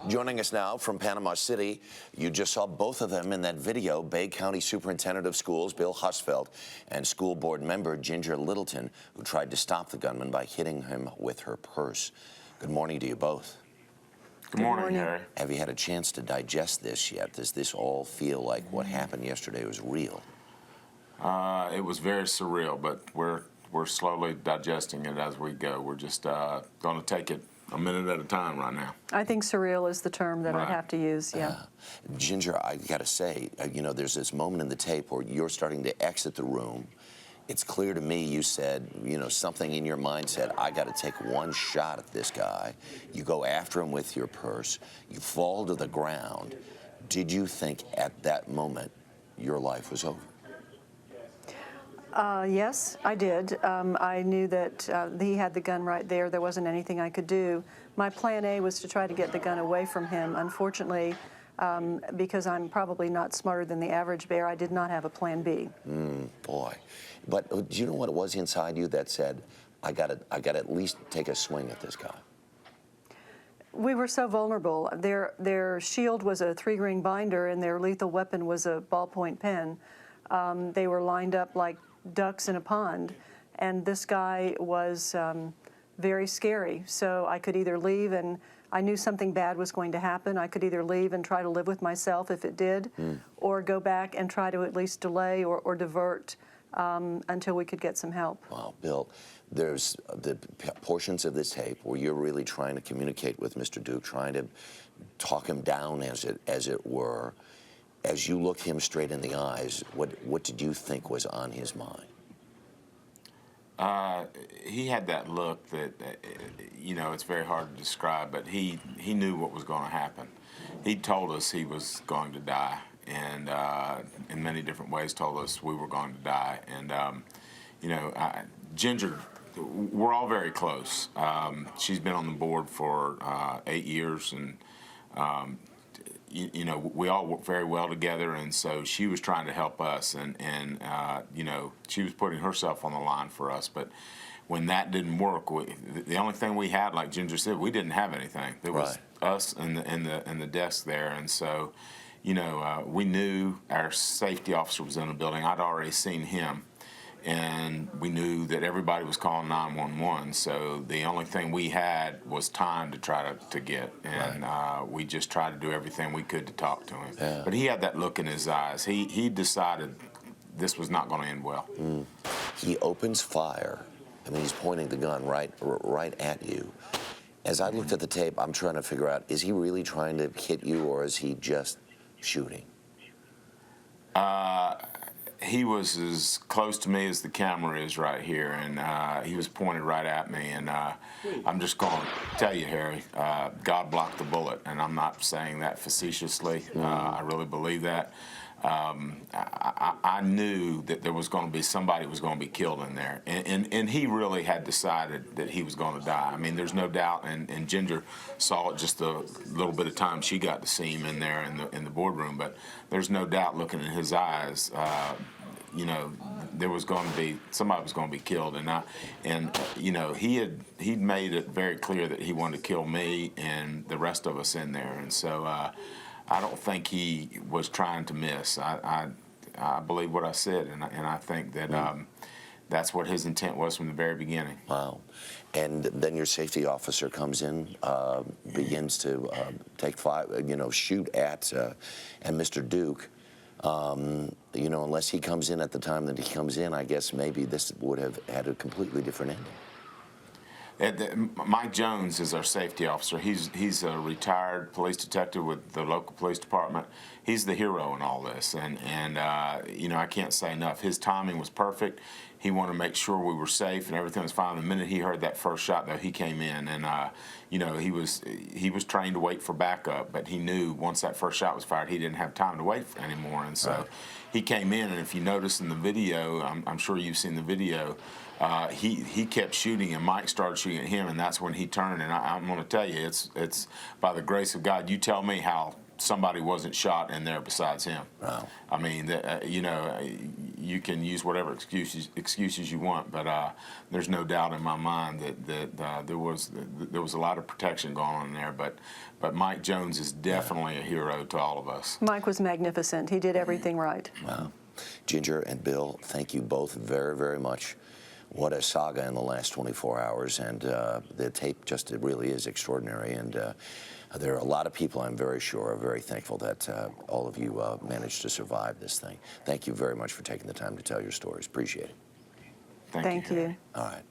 Joining us now from Panama City, you just saw both of them in that video, Bay County Superintendent of Schools Bill Husfelt and school board member Ginger Littleton, who tried to stop the gunman by hitting him with her purse. Good morning to you both. Good morning, Harry. Have you had a chance to digest this yet? Does this all feel like what happened yesterday was real? It was very surreal, but we're slowly digesting it as we go. We're just going to take it a minute at a time right now. I think surreal is the term that I'd have to use, yeah. Ginger, I got to say, you know, there's this moment in the tape where you're starting to exit the room. It's clear to me you said, you know, something in your mind said, I got to take one shot at this guy. You go after him with your purse. You fall to the ground. Did you think at that moment your life was over? Yes, I did. I knew that he had the gun right there. There wasn't anything I could do. My plan A was to try to get the gun away from him. Unfortunately, because I'm probably not smarter than the average bear, I did not have a plan B. Boy. But do you know what it was inside you that said, I got to at least take a swing at this guy? We were so vulnerable. Their shield was a 3-ring binder, and their lethal weapon was a ballpoint pen. They were lined up like ducks in a pond, and this guy was very scary. So I could either leave, and I knew something bad was going to happen. I could either leave and try to live with myself if it did, or go back and try to at least delay or divert until we could get some help. Wow, Bill, there's the portions of this tape where you're really trying to communicate with Mr. Duke, trying to talk him down, as it were. As you looked him straight in the eyes, what did you think was on his mind? He had that look that, you know, it's very hard to describe, but he knew what was going to happen. He told us he was going to die, and in many different ways told us we were going to die. And, you know, Ginger, we're all very close. She's been on the board for 8 years, and you know, we all work very well together, and so she was trying to help us, and you know, she was putting herself on the line for us. But when that didn't work, the only thing we had, like Ginger said, we didn't have anything. There was us and the desk there, and so, you know, we knew our safety officer was in the building. I'd already seen him, and we knew that everybody was calling 911, so the only thing we had was time to try to get, and we just tried to do everything we could to talk to him. Yeah. But he had that look in his eyes. He decided this was not going to end well. He opens fire. I mean, he's pointing the gun right at you. As I looked at the tape, I'm trying to figure out, is he really trying to hit you, or is he just shooting? He was as close to me as the camera is right here, and he was pointed right at me. And I'm just going to tell you, Harry, God blocked the bullet, and I'm not saying that facetiously. I really believe that. I knew that there was going to be somebody who was going to be killed in there, and he really had decided that he was going to die. I mean, there's no doubt, and Ginger saw it just a little bit of time she got to see him in there in the boardroom, but there's no doubt looking in his eyes, you know, there was going to be somebody was going to be killed, and you know, he'd made it very clear that he wanted to kill me and the rest of us in there, and so I don't think he was trying to miss. I believe what I said, and I think that that's what his intent was from the very beginning. Wow. And then your safety officer comes in, begins to take shoot at and Mr. Duke. You know, unless he comes in at the time that he comes in, I guess maybe this would have had a completely different ending. Mike Jones is our safety officer. He's a retired police detective with the local police department. He's the hero in all this, and you know, I can't say enough. His timing was perfect. He wanted to make sure we were safe and everything was fine. The minute he heard that first shot, though, he came in, and you know, he was trained to wait for backup, but he knew once that first shot was fired, he didn't have time to wait anymore, and so he came in. And if you notice in the video, I'm sure you've seen the video. He kept shooting, and Mike started shooting at him, and that's when he turned. And I'm going to tell you, it's by the grace of God. You tell me how somebody wasn't shot in there besides him. Wow. I mean, you know, you can use whatever excuses you want, but there's no doubt in my mind that there was a lot of protection going on in there. But Mike Jones is definitely a hero to all of us. Mike was magnificent. He did everything right. Wow. Ginger and Bill, thank you both very, very much. What a saga in the last 24 hours, and the tape just, it really is extraordinary. And there are a lot of people, I'm very sure, are very thankful that all of you managed to survive this thing. Thank you very much for taking the time to tell your stories. Appreciate it. Thank you. All right.